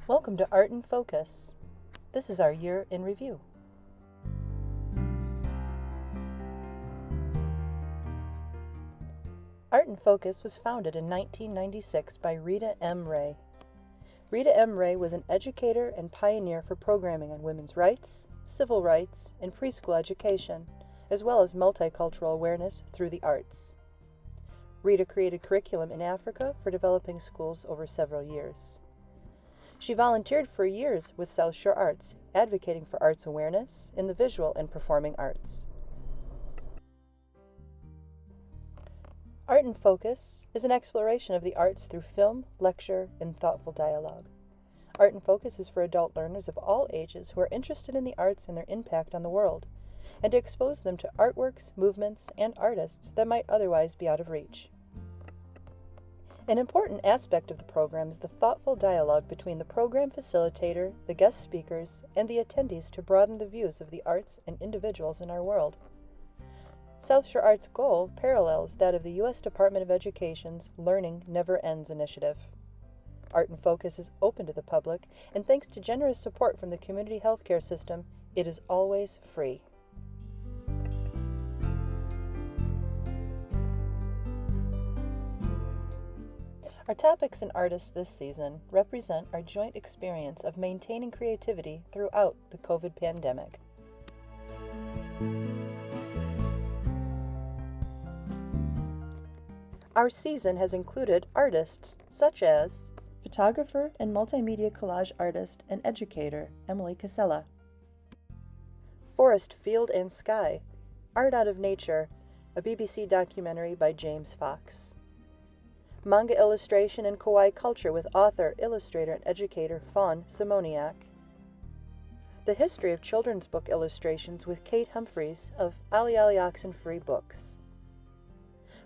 Welcome to Art in Focus. This is our year in review. Art in Focus was founded in 1996 by Rita M. Ray. Rita M. Ray was an educator and pioneer for programming on women's rights, civil rights, and preschool education, as well as multicultural awareness through the arts. Rita created curriculum in Africa for developing schools over several years. She volunteered for years with South Shore Arts, advocating for arts awareness in the visual and performing arts. Art in Focus is an exploration of the arts through film, lecture, and thoughtful dialogue. Art in Focus is for adult learners of all ages who are interested in the arts and their impact on the world, and to expose them to artworks, movements, and artists that might otherwise be out of reach. An important aspect of the program is the thoughtful dialogue between the program facilitator, the guest speakers, and the attendees to broaden the views of the arts and individuals in our world. South Shore Arts' goal parallels that of the U.S. Department of Education's Learning Never Ends initiative. Art in Focus is open to the public, and thanks to generous support from the community healthcare system, it is always free. Our topics and artists this season represent our joint experience of maintaining creativity throughout the COVID pandemic. Our season has included artists such as photographer and multimedia collage artist and educator Emily Casella, Forest, Field and Sky, Art Out of Nature, a BBC documentary by James Fox, manga illustration and kawaii culture with author, illustrator, and educator Fawn Simoniak, the history of children's book illustrations with Kate Humphreys of Ali Ali Oxenfree Books,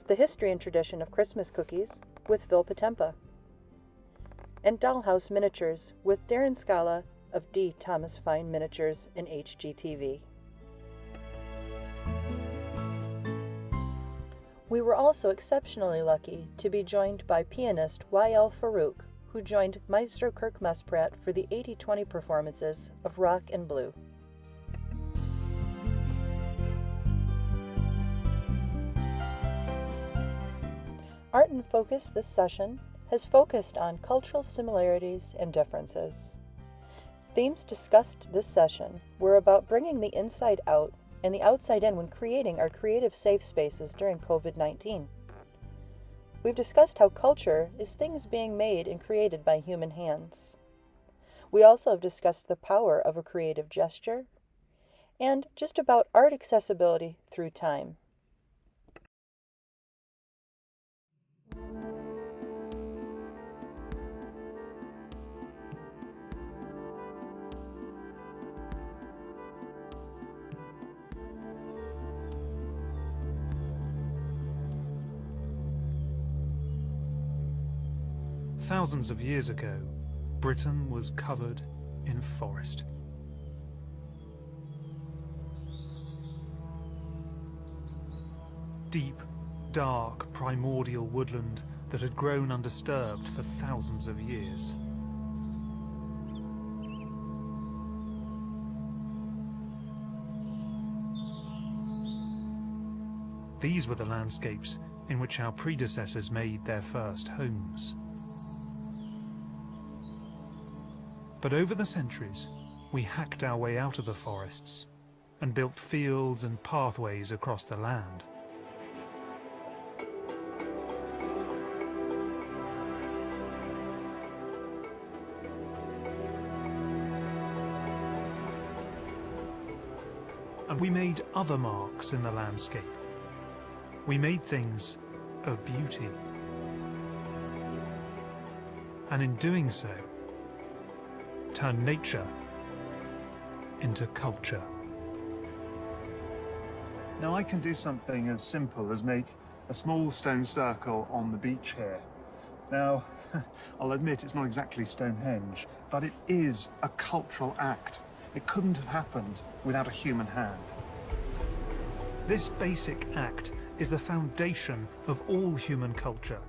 the history and tradition of Christmas cookies with Phil Patempa, and dollhouse miniatures with Darren Scala of D. Thomas Fine Miniatures and HGTV. We were also exceptionally lucky to be joined by pianist Y.L. Farouk, who joined Maestro Kirk Muspratt for the 80-20 performances of Rock and Blue. Art in Focus this session has focused on cultural similarities and differences. Themes discussed this session were about bringing the inside out and the outside in when creating our creative safe spaces during COVID-19. We've discussed how culture is things being made and created by human hands. We also have discussed the power of a creative gesture and just about art accessibility through time. Thousands of years ago, Britain was covered in forest. Deep, dark, primordial woodland that had grown undisturbed for thousands of years. These were the landscapes in which our predecessors made their first homes. But over the centuries, we hacked our way out of the forests and built fields and pathways across the land. And we made other marks in the landscape. We made things of beauty. And in doing so, turn nature into culture. Now I can do something as simple as make a small stone circle on the beach here. Now, I'll admit it's not exactly Stonehenge, but it is a cultural act. It couldn't have happened without a human hand. This basic act is the foundation of all human culture.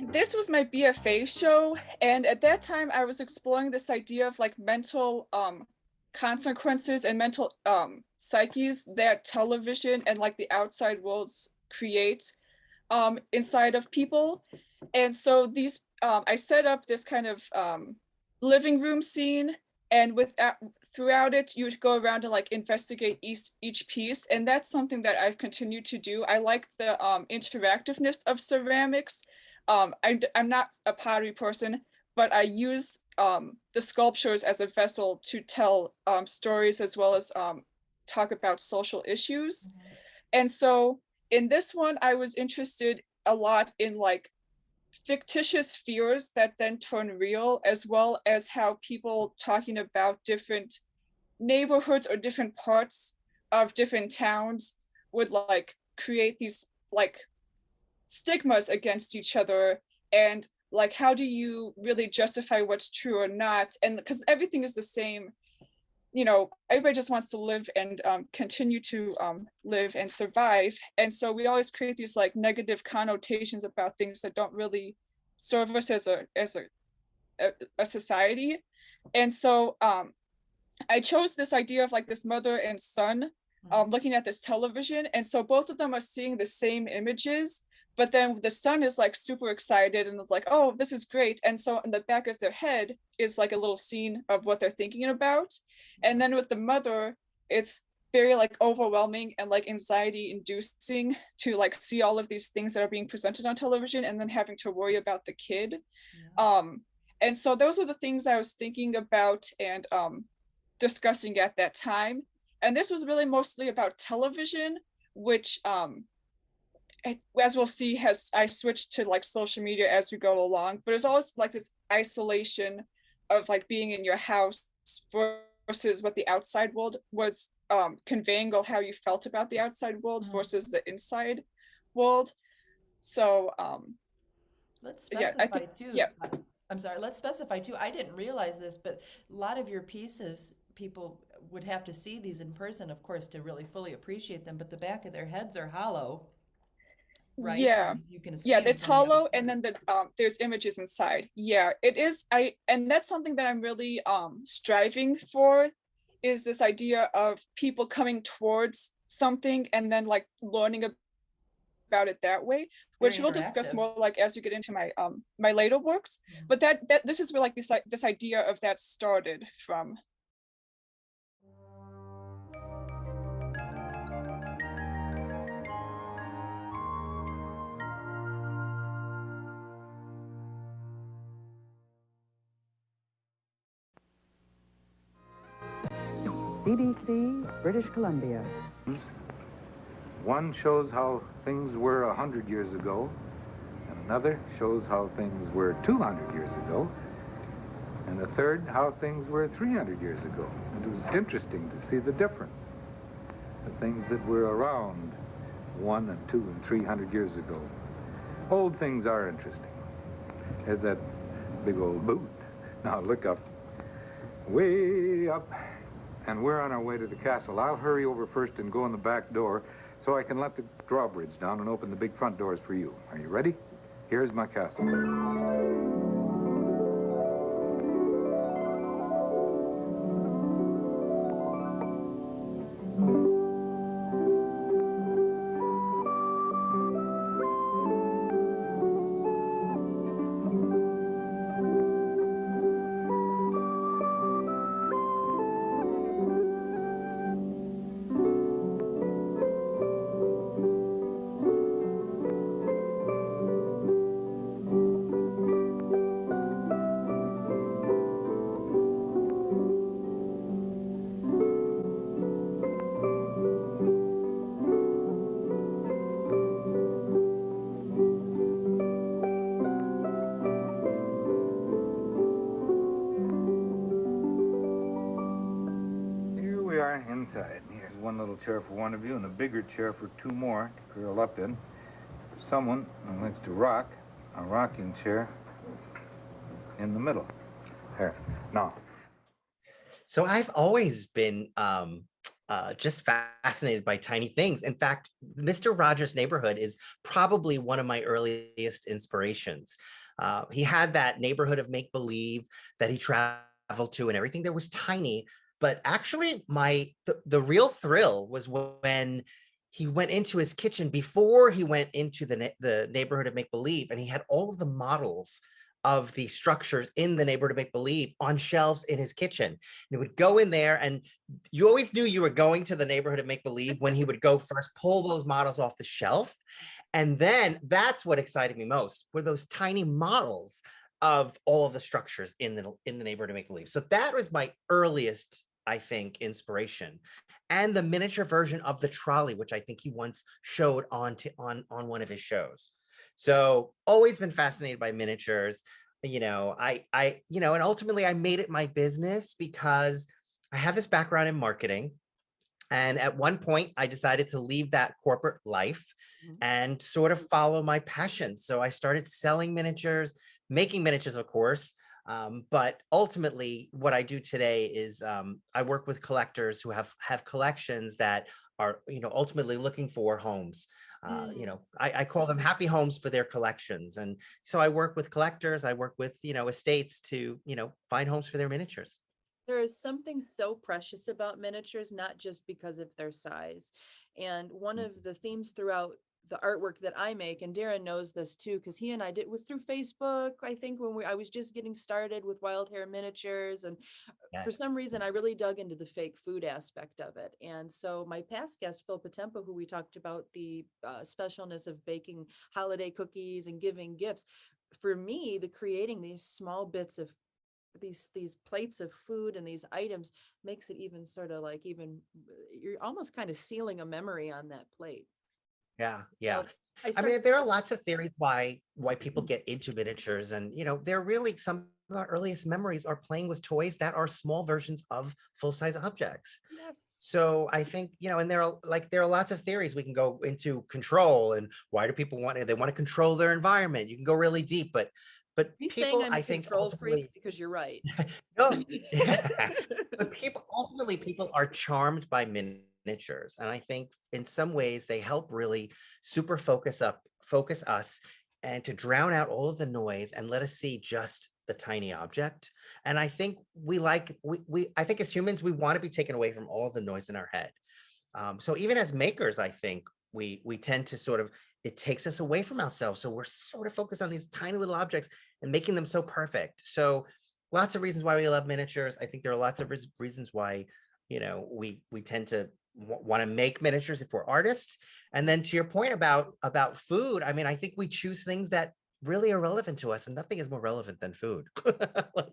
this was my BFA show, and at that time I was exploring this idea of like mental consequences and mental psyches that television and like the outside worlds create inside of people. And so these I set up this kind of living room scene, and throughout it you would go around and like investigate each piece, and that's something that I've continued to do. I like the interactiveness of ceramics. I'm not a pottery person, but I use the sculptures as a vessel to tell stories as well as talk about social issues. And so in this one, I was interested a lot in like fictitious fears that then turn real, as well as how people talking about different neighborhoods or different parts of different towns would like create these like stigmas against each other, and like how do you really justify what's true or not, and because everything is the same, you know, everybody just wants to live and continue to live and survive. And so we always create these like negative connotations about things that don't really serve us as a society. And so I chose this idea of like this mother and son looking at this television. And so both of them are seeing the same images, but then the son is like super excited and it's like, oh, this is great. And so in the back of their head is like a little scene of what they're thinking about. And then with the mother, it's very like overwhelming and like anxiety inducing to like see all of these things that are being presented on television and then having to worry about the kid. And so those are the things I was thinking about and discussing at that time. And this was really mostly about television, which as we'll see, I switched to like social media as we go along, but it's always like this isolation of like being in your house versus what the outside world was conveying, or how you felt about the outside world versus the inside world. So let's specify too. I'm sorry, let's specify too. I didn't realize this, but a lot of your pieces, people would have to see these in person, of course, to really fully appreciate them, but the back of their heads are hollow, right? Yeah. You can see Yeah, them it's from the other hollow, and side. then there's images inside. Yeah, it is. And that's something that I'm really striving for, is this idea of people coming towards something and then like learning about it that way, Very which we'll discuss interactive. more like as we get into my my later works. But that this is where like this idea of that started from. CBC, British Columbia. One shows how things were 100 years ago, and another shows how things were 200 years ago, and a third how things were 300 years ago. And it was interesting to see the difference. The things that were around 1 and 2 and 300 years ago. Old things are interesting. There's that big old boot. Now look up. Way up. And we're on our way to the castle. I'll hurry over first and go in the back door so I can let the drawbridge down and open the big front doors for you. Are you ready? Here's my castle. Inside. Here's one little chair for one of you and a bigger chair for two more to curl up in. For someone who likes to rock, a rocking chair in the middle. There. Now. So I've always been just fascinated by tiny things. In fact, Mr. Rogers' Neighborhood is probably one of my earliest inspirations. He had that neighborhood of make-believe that he traveled to and everything there was tiny, but actually the real thrill was when he went into his kitchen before he went into the neighborhood of make-believe, and he had all of the models of the structures in the neighborhood of make-believe on shelves in his kitchen. And he would go in there, and you always knew you were going to the neighborhood of make-believe when he would go first pull those models off the shelf. And then that's what excited me most, were those tiny models of all of the structures in the neighborhood of make-believe. So that was my earliest, I think, inspiration. And the miniature version of the trolley, which I think he once showed on one of his shows. So always been fascinated by miniatures. And ultimately I made it my business because I have this background in marketing. And at one point I decided to leave that corporate life and sort of follow my passion. So I started selling miniatures, making miniatures, of course. But ultimately what I do today is I work with collectors who have collections that are, ultimately looking for homes. I call them happy homes for their collections. And so I work with collectors, I work with, estates to, find homes for their miniatures. There is something so precious about miniatures, not just because of their size. And one of the themes throughout the artwork that I make, and Darren knows this too, because he and I was through Facebook, I think, when I was just getting started with wild hair miniatures. And for some reason, I really dug into the fake food aspect of it. And so my past guest, Phil Patempa, who we talked about the specialness of baking holiday cookies and giving gifts, for me, the creating these small bits of these plates of food and these items makes it even sort of like, even you're almost kind of sealing a memory on that plate. Yeah, So yeah. I I start. mean, there are lots of theories why people get into miniatures, and they're really, some of our earliest memories are playing with toys that are small versions of full-size objects. Yes. So I think, and there are lots of theories we can go into. Control, and why do people they want to control their environment? You can go really deep, but Me saying people, I'm I a think, control freak ultimately, because you're right. no, but people are charmed by miniatures, and I think in some ways they help really super focus us, and to drown out all of the noise and let us see just the tiny object. And I think I think as humans we want to be taken away from all of the noise in our head. So even as makers, I think we tend to sort of, it takes us away from ourselves. So we're sort of focused on these tiny little objects and making them so perfect. So lots of reasons why we love miniatures. I think there are lots of reasons why, we tend to want to make miniatures if we're artists. And then to your point about food, I mean, I think we choose things that really are relevant to us, and nothing is more relevant than food. Like,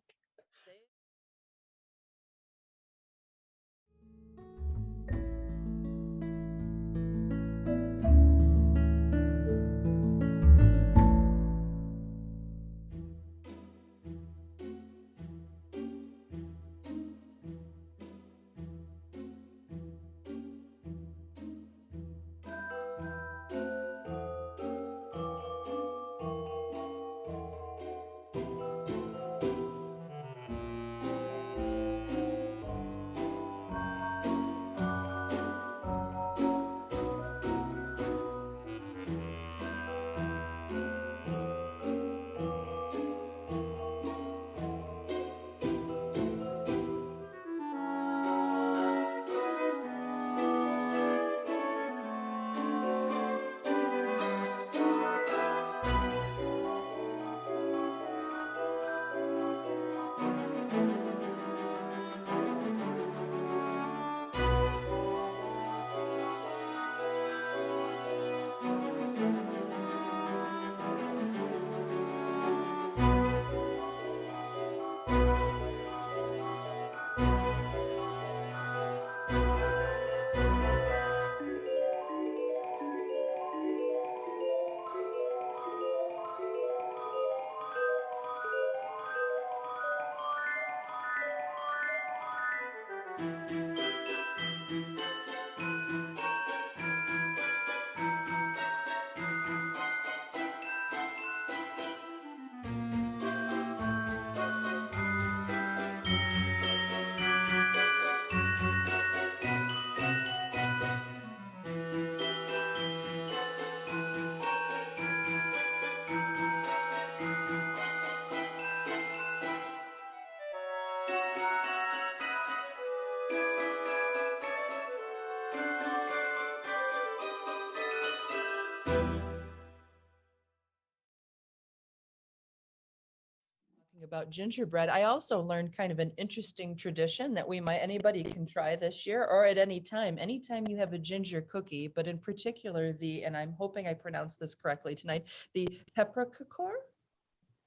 About gingerbread, I also learned kind of an interesting tradition that anybody can try this year or at any time. Anytime you have a ginger cookie, but in particular and I'm hoping I pronounced this correctly tonight, the peppercorn?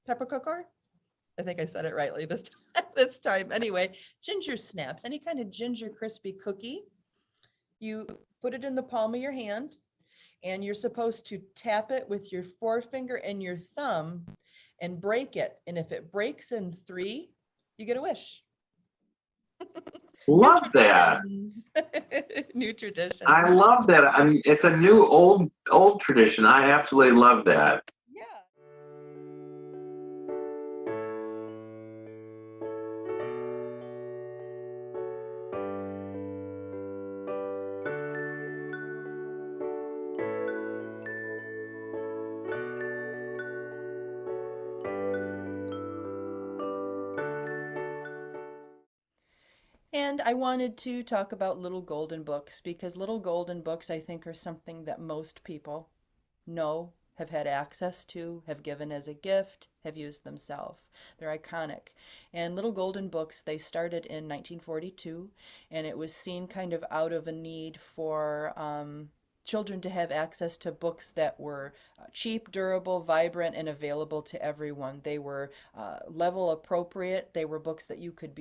Peppercorn? I think I said it rightly this time. This time. Anyway, ginger snaps, any kind of ginger crispy cookie. You put it in the palm of your hand and you're supposed to tap it with your forefinger and your thumb and break it. And if it breaks in 3, you get a wish. Love that. New tradition. I love that. I mean, it's a new old tradition. I absolutely love that. Yeah. And I wanted to talk about little golden books because little golden books, I think, are something that most people know, have had access to, have given as a gift, have used themselves. They're iconic. And little golden books, they started in 1942, and it was seen kind of out of a need for children to have access to books that were cheap, durable, vibrant, and available to everyone. They were level appropriate. They were books that you could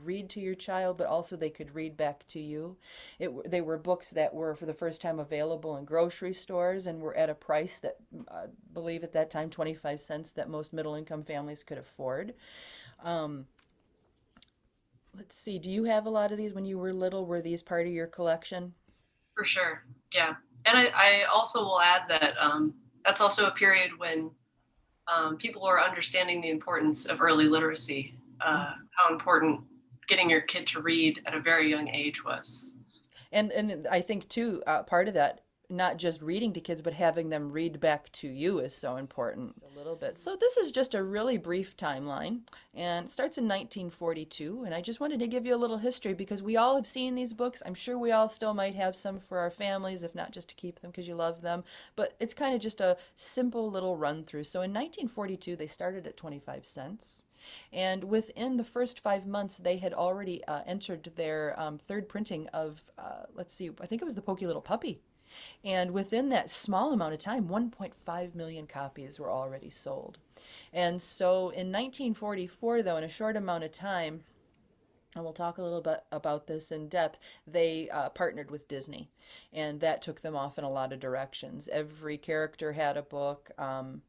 read to your child, but also they could read back to you. They were books that were for the first time available in grocery stores and were at a price that I believe at that time 25 cents that most middle income families could afford. Let's see, do you have a lot of these when you were little? Were these part of your collection? For sure. Yeah. And I also will add that that's also a period when people were understanding the importance of early literacy, how important getting your kid to read at a very young age was. And I think too, part of that, not just reading to kids, but having them read back to you is so important a little bit. So this is just a really brief timeline and it starts in 1942. And I just wanted to give you a little history because we all have seen these books. I'm sure we all still might have some for our families, if not just to keep them because you love them. But it's kind of just a simple little run through. So in 1942, they started at 25 cents. And within the first 5 months, they had already entered their third printing of, let's see, I think it was the Pokey Little Puppy. And within that small amount of time, 1.5 million copies were already sold. And so in 1944, though, in a short amount of time, and we'll talk a little bit about this in depth, they partnered with Disney. And that took them off in a lot of directions. Every character had a book. And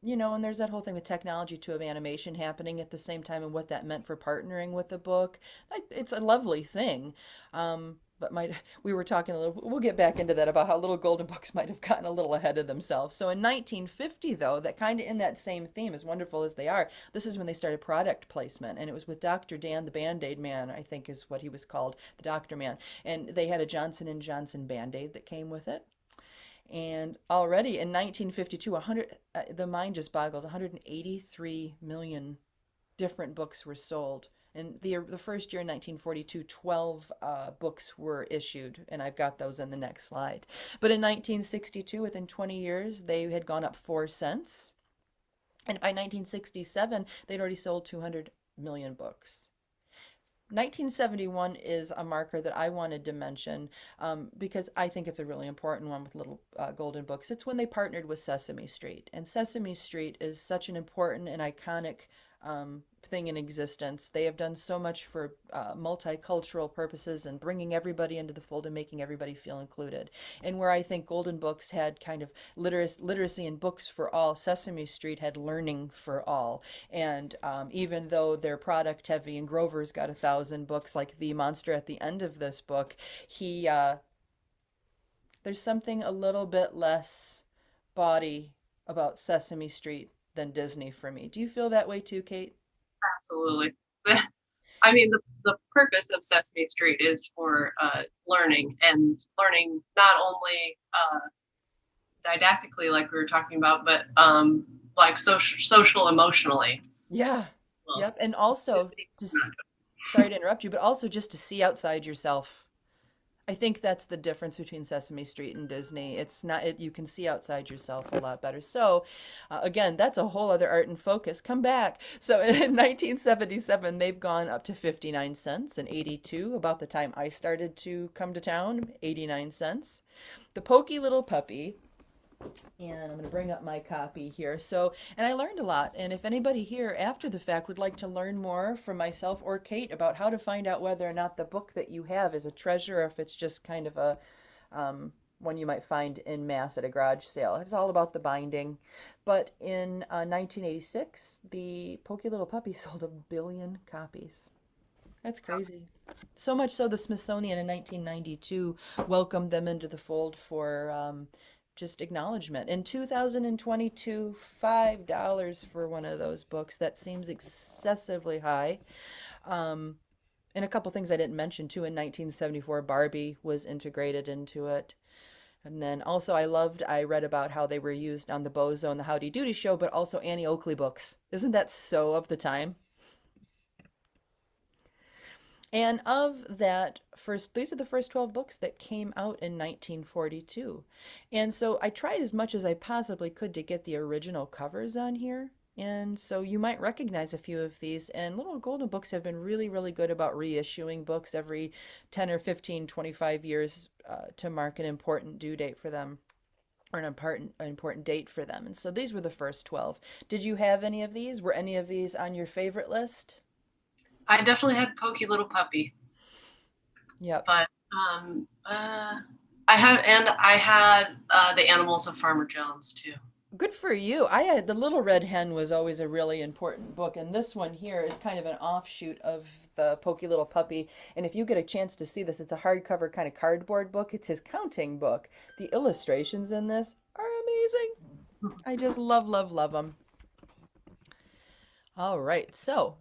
there's that whole thing with technology too of animation happening at the same time and what that meant for partnering with the book. It's a lovely thing. But we were talking a little, we'll get back into that about how little golden books might have gotten a little ahead of themselves. So in 1950, though, that kind of in that same theme, as wonderful as they are, this is when they started product placement. And it was with Dr. Dan, the Band-Aid man, I think is what he was called, the Doctor Man. And they had a Johnson & Johnson Band-Aid that came with it. And already in 1952, the mind just boggles, 183 million different books were sold. And the first year in 1942, 12 books were issued, and I've got those in the next slide. But in 1962, within 20 years, they had gone up 4 cents. And by 1967, they'd already sold 200 million books. 1971 is a marker that I wanted to mention because I think it's a really important one with little golden books. It's when they partnered with Sesame Street. And Sesame Street is such an important and iconic thing in existence. They have done so much for multicultural purposes and bringing everybody into the fold and making everybody feel included. And where I think Golden Books had kind of literacy and books for all, Sesame Street had learning for all. And even though they're product heavy and Grover's got 1,000 books like the monster at the end of this book, there's something a little bit less bawdy about Sesame Street than Disney for me. Do you feel that way too, Kate? Absolutely. I mean, the purpose of Sesame Street is for learning, and learning not only didactically, like we were talking about, but like social emotionally. Yeah. Well, yep. And also, sorry to interrupt you, but also just to see outside yourself. I think that's the difference between Sesame Street and Disney. It's not it, you can see outside yourself a lot better. So, again, that's a whole other art and focus. Come back. So in 1977, they've gone up to 59 cents, and 82, about the time I started to come to town, 89 cents. The Pokey Little Puppy, and I'm going to bring up my copy here. So, and I learned a lot. And if anybody here after the fact would like to learn more from myself or Kate about how to find out whether or not the book that you have is a treasure or if it's just kind of a one you might find in mass at a garage sale, it's all about the binding. But in 1986, the Pokey Little Puppy sold 1 billion copies. That's crazy. So much so the Smithsonian in 1992 welcomed them into the fold for just acknowledgement. In 2022, $5 for one of those books. That seems excessively high. And a couple things I didn't mention too. In 1974, Barbie was integrated into it. And then also I read about how they were used on the Bozo and the Howdy Doody show, but also Annie Oakley books. Isn't that so of the time? And of that first, these are the first 12 books that came out in 1942. And so I tried as much as I possibly could to get the original covers on here. And so you might recognize a few of these. And Little Golden Books have been really, really good about reissuing books every 10 or 15, 25 years to mark an important due date for them, or an important date for them. And so these were the first 12. Did you have any of these? Were any of these on your favorite list? I definitely had Pokey Little Puppy. Yep. But I had The Animals of Farmer Jones too. Good for you. I had The Little Red Hen was always a really important book, and this one here is kind of an offshoot of the Pokey Little Puppy. And if you get a chance to see this, it's a hardcover kind of cardboard book. It's his counting book. The illustrations in this are amazing. I just love, love, love them. All right, so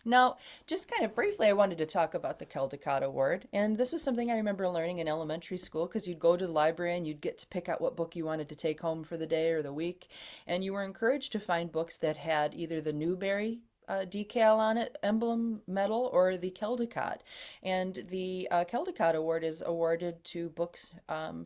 now, just kind of briefly, I wanted to talk about the Caldecott Award. And this was something I remember learning in elementary school because you'd go to the library and you'd get to pick out what book you wanted to take home for the day or the week. And you were encouraged to find books that had either the Newbery decal on it, emblem medal, or the Caldecott. And the Caldecott Award is awarded to books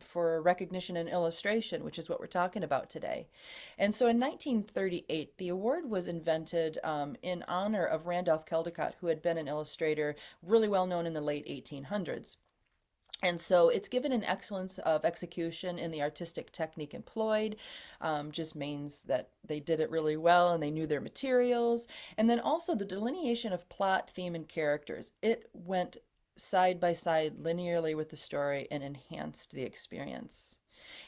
for recognition and illustration, which is what we're talking about today. And so in 1938, the award was invented in honor of Randolph Caldecott, who had been an illustrator really well known in the late 1800s. And so it's given an excellence of execution in the artistic technique employed, just means that they did it really well and they knew their materials. And then also the delineation of plot, theme, and characters. It went side by side linearly with the story and enhanced the experience.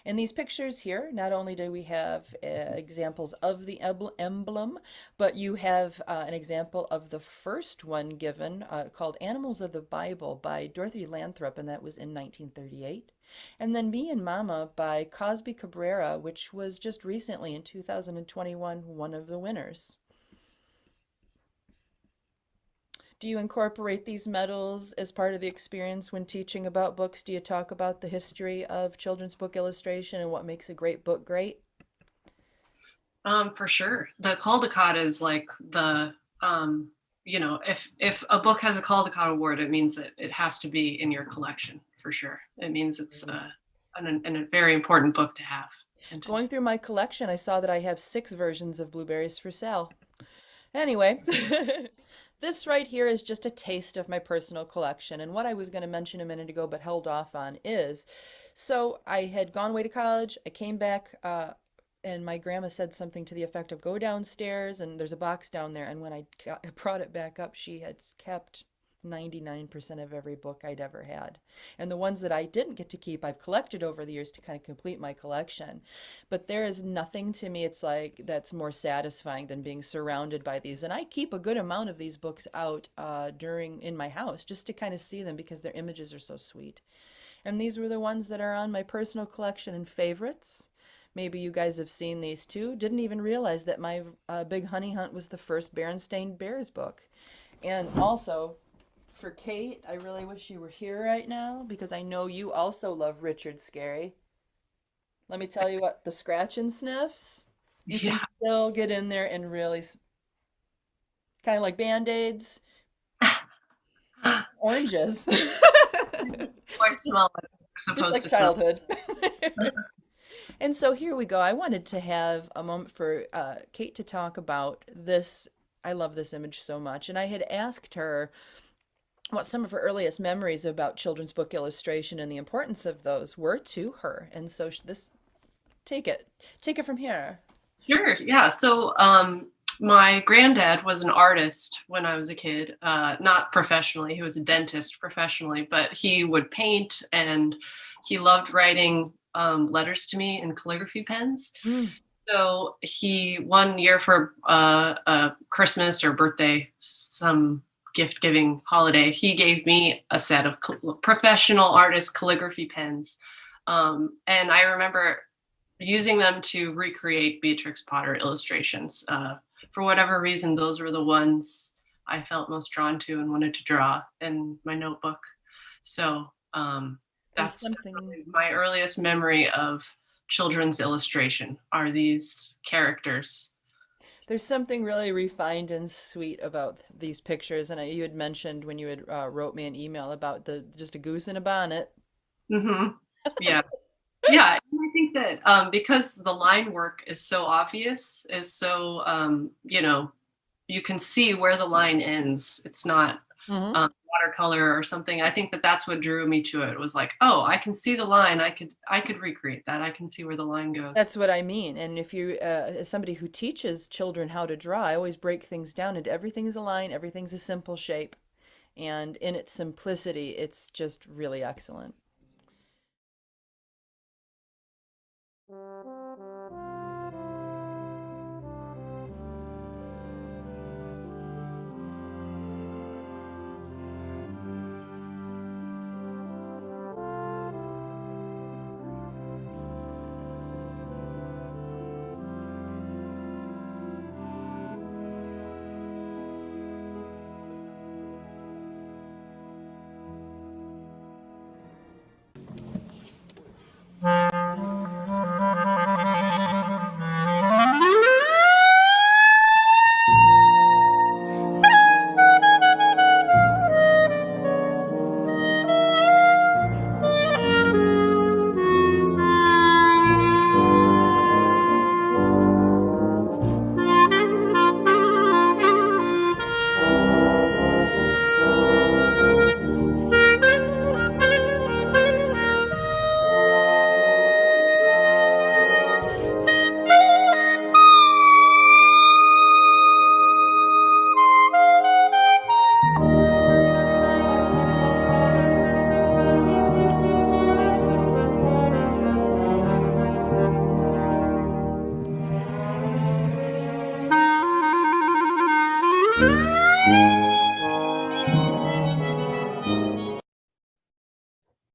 In these pictures here, not only do we have examples of the emblem, but you have an example of the first one given called Animals of the Bible by Dorothy Lathrop, and that was in 1938. And then Me and Mama by Cosby Cabrera, which was just recently in 2021 one of the winners. Do you incorporate these medals as part of the experience when teaching about books? Do you talk about the history of children's book illustration and what makes a great book great? For sure. The Caldecott is like the, if a book has a Caldecott Award, it means that it has to be in your collection for sure. It means it's a very important book to have. Going through my collection, I saw that I have 6 versions of Blueberries for Sale. Anyway. This right here is just a taste of my personal collection. And what I was going to mention a minute ago but held off on is, so I had gone away to college. I came back and my grandma said something to the effect of go downstairs and there's a box down there. And when I brought it back up, she had kept 99% of every book I'd ever had. And the ones that I didn't get to keep, I've collected over the years to kind of complete my collection. But there is nothing to me, it's like, that's more satisfying than being surrounded by these. And I keep a good amount of these books out in my house just to kind of see them because their images are so sweet. And these were the ones that are on my personal collection and favorites. Maybe you guys have seen these too. Didn't even realize that my Big Honey Hunt was the first Berenstain Bears book. And also, for Kate, I really wish you were here right now because I know you also love Richard Scarry. Let me tell you what, the scratch and sniffs, you can still get in there and really, kind of like Band-Aids, oranges. quite small. Just Supposed like to smell. childhood. And so here we go. I wanted to have a moment for Kate to talk about this. I love this image so much. And I had asked her what some of her earliest memories about children's book illustration and the importance of those were to her. And so this, take it from here. Sure. Yeah. So my granddad was an artist when I was a kid, not professionally. He was a dentist professionally, but he would paint and he loved writing letters to me in calligraphy pens. So he, one year for Christmas or birthday, some gift giving holiday, he gave me a set of professional artist calligraphy pens. And I remember using them to recreate Beatrix Potter illustrations. For whatever reason, those were the ones I felt most drawn to and wanted to draw in my notebook. So that's definitely my earliest memory of children's illustration are these characters. There's something really refined and sweet about these pictures. And you had mentioned when you had wrote me an email about just a goose in a bonnet. Mm-hmm. Yeah. Yeah, and I think that because the line work is so obvious, is so you can see where the line ends. It's not watercolor or something. I think that that's what drew me to it. It was like, oh, I can see the line. I could recreate that. I can see where the line goes. That's what I mean. And if you, as somebody who teaches children how to draw, I always break things down into everything's a line, everything's a simple shape, and in its simplicity, it's just really excellent.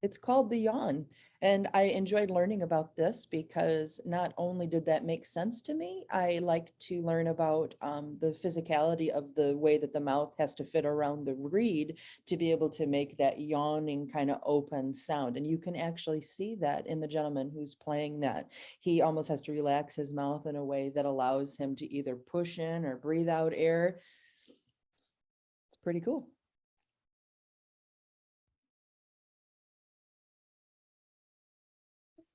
It's called The Yawn. And I enjoyed learning about this because not only did that make sense to me, I like to learn about the physicality of the way that the mouth has to fit around the reed to be able to make that yawning kind of open sound. And you can actually see that in the gentleman who's playing that. He almost has to relax his mouth in a way that allows him to either push in or breathe out air. It's pretty cool.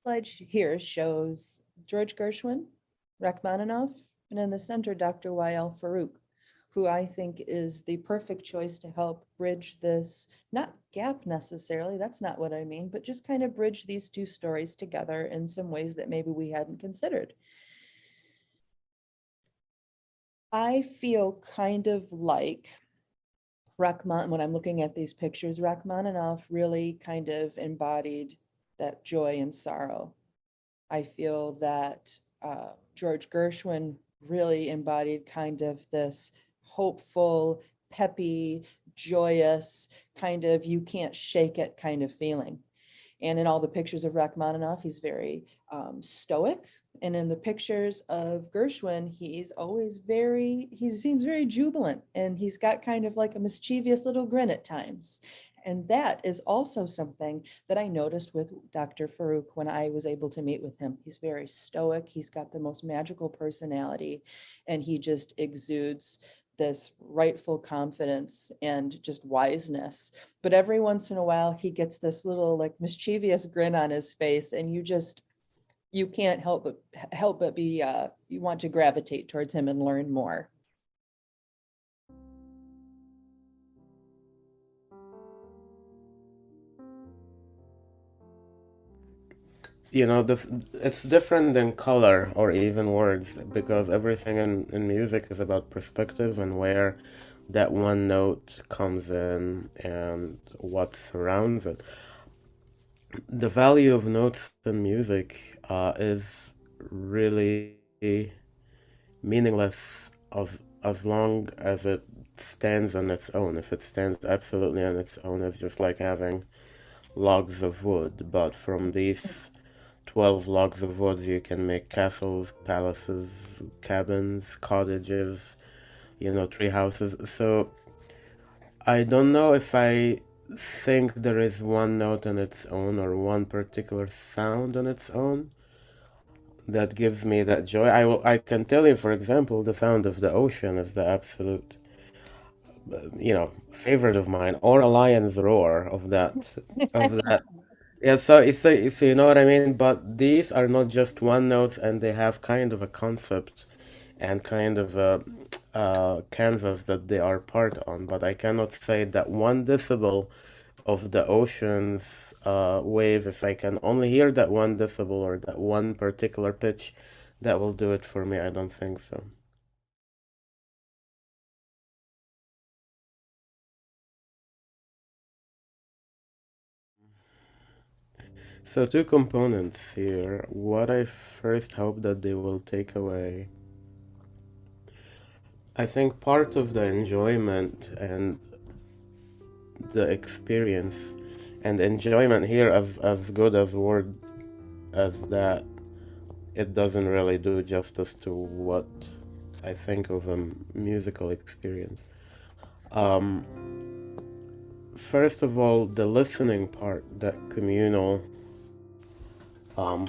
Slide here shows George Gershwin, Rachmaninoff, and in the center, Dr. Wael Farouk, who I think is the perfect choice to help bridge this, not gap necessarily, that's not what I mean, but just kind of bridge these two stories together in some ways that maybe we hadn't considered. I feel kind of like when I'm looking at these pictures, Rachmaninoff really kind of embodied that joy and sorrow. I feel that George Gershwin really embodied kind of this hopeful, peppy, joyous, kind of you can't shake it kind of feeling. And in all the pictures of Rachmaninoff, he's very stoic. And in the pictures of Gershwin, he's always he seems very jubilant, and he's got kind of like a mischievous little grin at times. And that is also something that I noticed with Dr. Farouk when I was able to meet with him. He's very stoic. He's got the most magical personality, and he just exudes this rightful confidence and just wiseness. But every once in a while, he gets this little like mischievous grin on his face, and you can't help but be you want to gravitate towards him and learn more. You know, it's different than color or even words because everything in music is about perspective and where that one note comes in and what surrounds it. The value of notes in music is really meaningless as long as it stands on its own. If it stands absolutely on its own, it's just like having logs of wood. But from these 12 logs of wood, you can make castles, palaces, cabins, cottages, you know, tree houses. So I don't know if I think there is one note on its own or one particular sound on its own that gives me that joy. I can tell you, for example, the sound of the ocean is the absolute, you know, favorite of mine, or a lion's roar of that. Yeah, so you know what I mean? But these are not just one notes, and they have kind of a concept and kind of a canvas that they are part on. But I cannot say that 1 decibel of the ocean's wave, if I can only hear that 1 decibel or that one particular pitch, that will do it for me. I don't think so. So two components here. What I first hope that they will take away. I think part of the enjoyment and the experience, and enjoyment here as good as word as that, it doesn't really do justice to what I think of a musical experience. Um, First of all, the listening part, that communal um,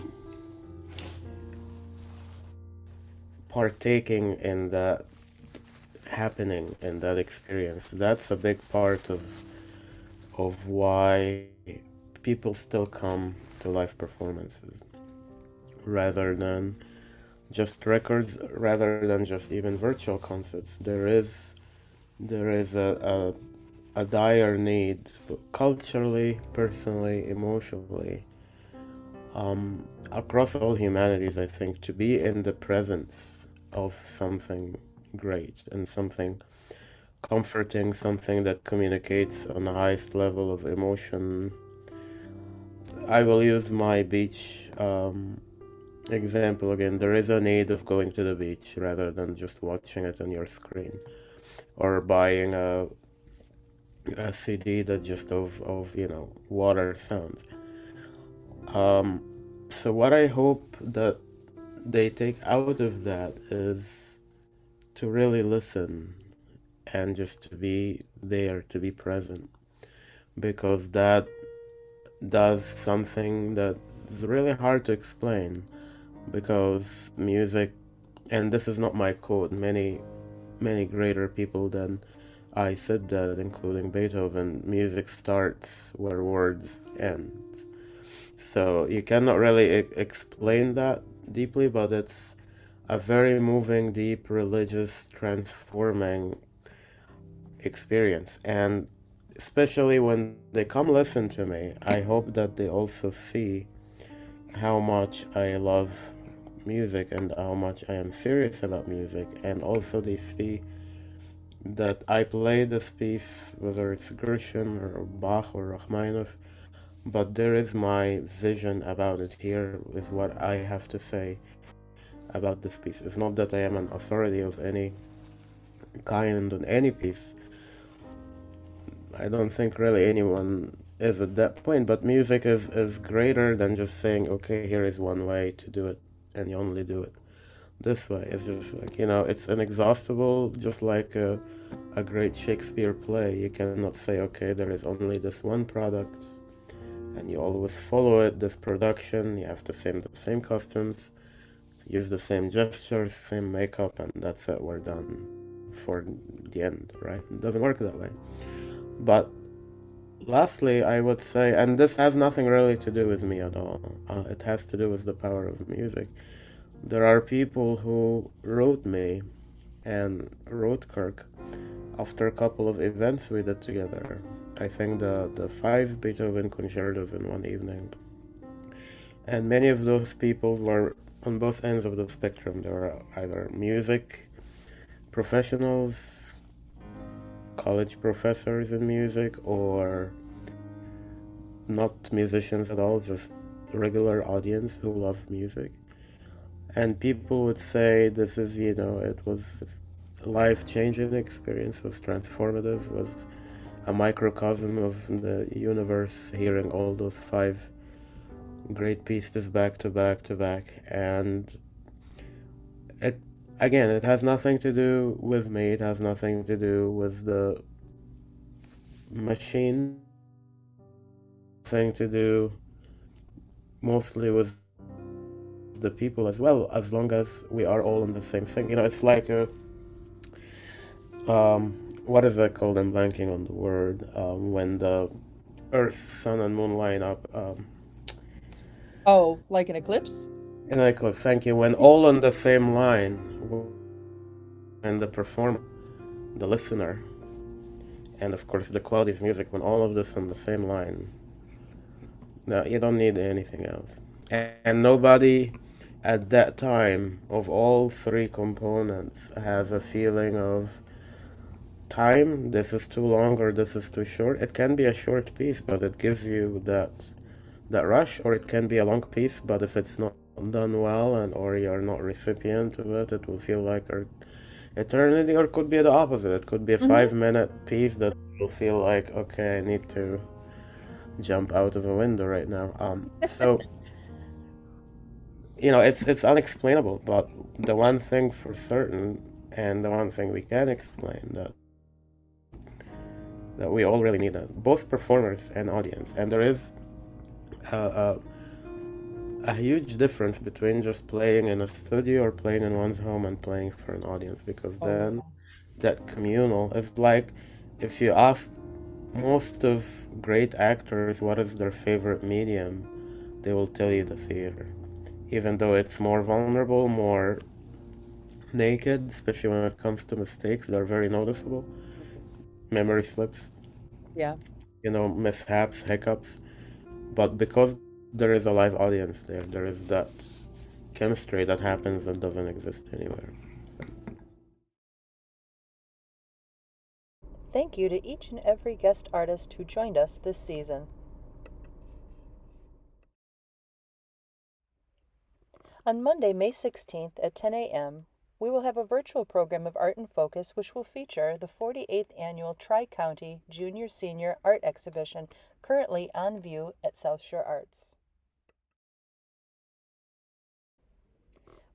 partaking in that happening in that experience, that's a big part of why people still come to live performances rather than just records, rather than just even virtual concerts. There is a dire need, culturally, personally, emotionally, across all humanities, I think, to be in the presence of something great and something comforting, something that communicates on the highest level of emotion. I will use my beach example again. There is a need of going to the beach rather than just watching it on your screen or buying a CD that just of you know, water sounds. Um, so what I hope that they take out of that is to really listen and just to be there, to be present, because that does something that is really hard to explain. Because music, and this is not my quote, many greater people than I said that, including Beethoven, music starts where words end. So you cannot really explain that deeply, but it's a very moving, deep, religious, transforming experience. And especially when they come listen to me, I hope that they also see how much I love music and how much I am serious about music. And also they see that I play this piece, whether it's Gershwin or Bach or Rachmaninoff, but there is my vision about it. Here is what I have to say about this piece. It's not that I am an authority of any kind on any piece. I don't think really anyone is at that point, but music is greater than just saying, okay, here is one way to do it, and you only do it this way. It's just like, you know, it's inexhaustible, just like a great Shakespeare play. You cannot say, okay, there is only this one product, and you always follow it, this production, you have the same costumes, use the same gestures, same makeup, and that's it, we're done. for the end, right? It doesn't work that way. But lastly, I would say, and this has nothing really to do with me at all, it has to do with the power of music. There are people who wrote me and wrote Kirk after a couple of events we did together. I think the 5 Beethoven concertos in one evening. And many of those people were on both ends of the spectrum. They were either music professionals, college professors in music, or not musicians at all, just regular audience who love music. And people would say this is, it was a life-changing experience, was transformative, was a microcosm of the universe, hearing all those 5 great pieces back to back to back. And it, again, it has nothing to do with me, it has nothing to do with the machine, thing to do mostly with the people as well, as long as we are all in the same thing. It's like a what is that called? I'm blanking on the word. When the Earth, Sun, and Moon line up. Oh, like an eclipse? An eclipse. Thank you. When all on the same line, and the performer, the listener, and of course the quality of music, when all of this on the same line, no, you don't need anything else. And nobody at that time of all 3 components has a feeling of time, this is too long or this is too short. It can be a short piece, but it gives you that rush, or it can be a long piece, but if it's not done well or you're not recipient of it, it will feel like eternity, or it could be the opposite. It could be a 5-minute piece that will feel like, okay, I need to jump out of a window right now. So it's unexplainable, but the one thing for certain, and the one thing we can explain, that we all really need it, both performers and audience. And there is a huge difference between just playing in a studio or playing in one's home and playing for an audience, because then that communal is like, if you ask most of great actors what is their favorite medium, they will tell you the theater, even though it's more vulnerable, more naked, especially when it comes to mistakes. They're very noticeable. Memory slips. Yeah. Mishaps, hiccups. But because there is a live audience there is that chemistry that happens that doesn't exist anywhere. Thank you to each and every guest artist who joined us this season. On Monday, May 16th at 10 a.m., we will have a virtual program of Art in Focus, which will feature the 48th Annual Tri-County Junior-Senior Art Exhibition, currently on view at South Shore Arts.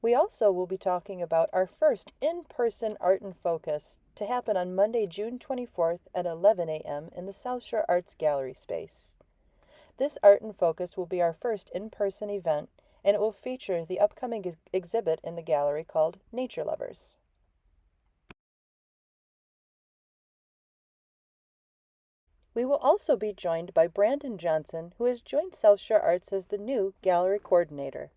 We also will be talking about our first in-person Art in Focus to happen on Monday, June 24th at 11 a.m. in the South Shore Arts Gallery space. This Art in Focus will be our first in-person event, and it will feature the upcoming exhibit in the gallery called Nature Lovers. We will also be joined by Brandon Johnson, who has joined South Shore Arts as the new gallery coordinator.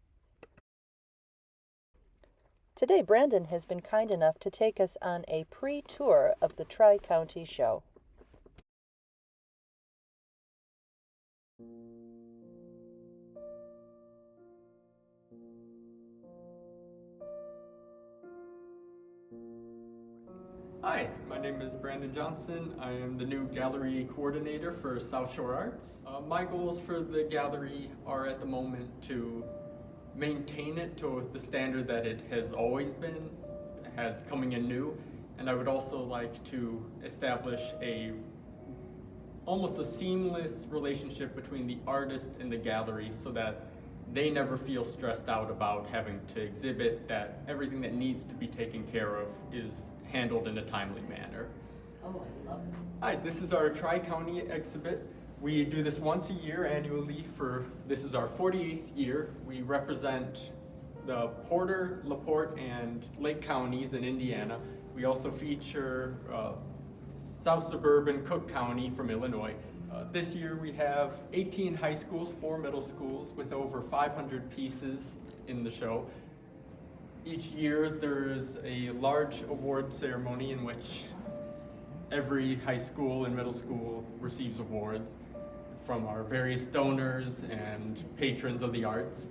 Today, Brandon has been kind enough to take us on a pre-tour of the Tri-County show. Hi, my name is Brandon Johnson. I am the new gallery coordinator for South Shore Arts. My goals for the gallery are at the moment to maintain it to the standard that it has always been, has coming in new, and I would also like to establish almost a seamless relationship between the artist and the gallery so that they never feel stressed out about having to exhibit, that everything that needs to be taken care of is handled in a timely manner. Oh, I love it. Hi, this is our Tri-County exhibit. We do this once a year annually this is our 48th year. We represent the Porter, LaPorte, and Lake counties in Indiana. We also feature South Suburban Cook County from Illinois. This year we have 18 high schools, 4 middle schools with over 500 pieces in the show. Each year there is a large award ceremony in which every high school and middle school receives awards from our various donors and patrons of the arts.